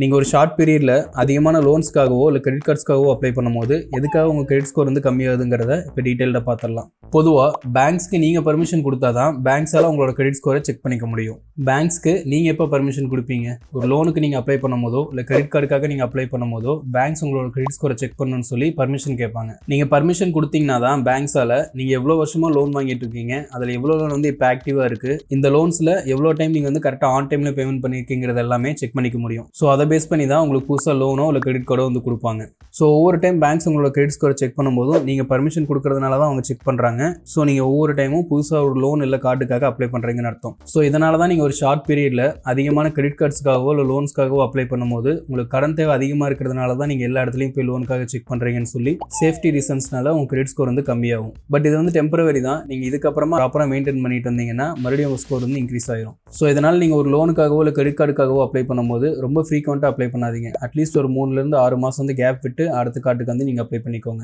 நீங்கள் ஒரு ஷார்ட் பீரியடில் அதிகமான லோன்ஸ்க்காகவோ இல்லை கிரெடிட் கார்ட்ஸ்க்காகவோ அப்ளை பண்ணும்போது எதுக்காக உங்கள் கிரெடிட் ஸ்கோர் வந்து கம்மியாகுதுங்கிறத இப்போ டீட்டெயில்டாக பார்த்துடலாம். பொதுவாக பேங்க்ஸ்க்கு நீங்கள் பர்மிஷன் கொடுத்தா தான் பேங்க்ஸால் உங்களோட கிரெடிட் ஸ்கோரை செக் பண்ணிக்க முடியும். பேங்க்ஸ்க்கு நீங்கள் எப்போ பர்மிஷன் கொடுப்பீங்க? ஒரு லோனுக்கு நீங்கள் அப்ளை பண்ணும்போதோ இல்லை கிரெடிட் கார்டுக்காக நீங்கள் அப்ளை பண்ணும்போதோ பேங்க்ஸ் உங்களோட கிரெடிட் ஸ்கோரை செக் பண்ணணும்னு சொல்லி பர்மிஷன் கேட்பாங்க. நீங்கள் பர்மிஷன் கொடுத்தீங்கன்னா தான் பேங்க்ஸால் நீங்கள் எவ்வளோ வருஷமாக லோன் வாங்கிட்டு இருக்கீங்க, அதில் எவ்வளோ லோன் வந்து இப்போ ஆக்டிவாக இருக்குது, இந்த லோன்ஸில் எவ்வளோ டைம் நீங்கள் வந்து கரெக்டாக ஆன் டைமில் பேமெண்ட் பண்ணியிருக்கீங்கிறது எல்லாமே செக் பண்ணிக்க முடியும். ஸோ அதை பேஸ் பண்ணி தான் உங்களுக்கு புதுசாக லோனோ இல்லை கிரெடிட் கார்டோ வந்து கொடுப்பாங்க. ஸோ ஒவ்வொரு டைம் பேங்க்ஸ் உங்களோட கிரெடிட் ஸ்கோரை செக் பண்ணும்போதும் நீங்கள் பர்மிஷன் கொடுக்கறதுனால தான் அவங்க செக் பண்ணுறாங்க. ஸோ நீங்கள் ஒவ்வொரு டைமும் புதுசாக ஒரு லோன் இல்லை கார்டுக்காக அப்ளை பண்ணுறீங்கன்னு அர்த்தம். ஸோ இதனால தான் நீங்கள் ஒரு ஷார்ட் பீரியடில் அதிகமான கிரெடிட் கார்ட்ஸ்க்காகவோ இல்லை லோன்ஸ்க்காகவோ அப்ளை பண்ணும்போது உங்களுக்கு கடன் தேவை அதிகமாக இருக்கிறதுனால தான் நீங்கள் எல்லா இடத்துலையும் போய் லோனுக்காக செக் பண்ணுறீங்கன்னு சொல்லி சேஃப்டி ரீசன்ஸ்னால உங்கள் கிரெடிட் ஸ்கோர் வந்து கம்மியாகும். பட் இது வந்து டெம்பரவரி தான். நீங்கள் இதுக்கப்புறமா ப்ராப்பராக மெயின்டைன் பண்ணிட்டு வந்தீங்கன்னா மறுபடியும் உங்கள் ஸ்கோர் வந்து இன்க்ரீஸ் ஆயிரும். ஸோ இதனால் நீங்கள் ஒரு லோனுக்காகவோ இல்லை கிரெடிட் கார்டுக்காகவோ அப்ளை பண்ணும்போது ரொம்ப ஃப்ரீக்வெண்ட்டாக அப்ளை பண்ணாதீங்க. அட்லீஸ்ட் ஒரு 3 to 6 மாதம் வந்து கேப் விட்டு அடுத்த கார்டுக்கு வந்து நீங்கள் அப்ளை பண்ணிக்கோங்க.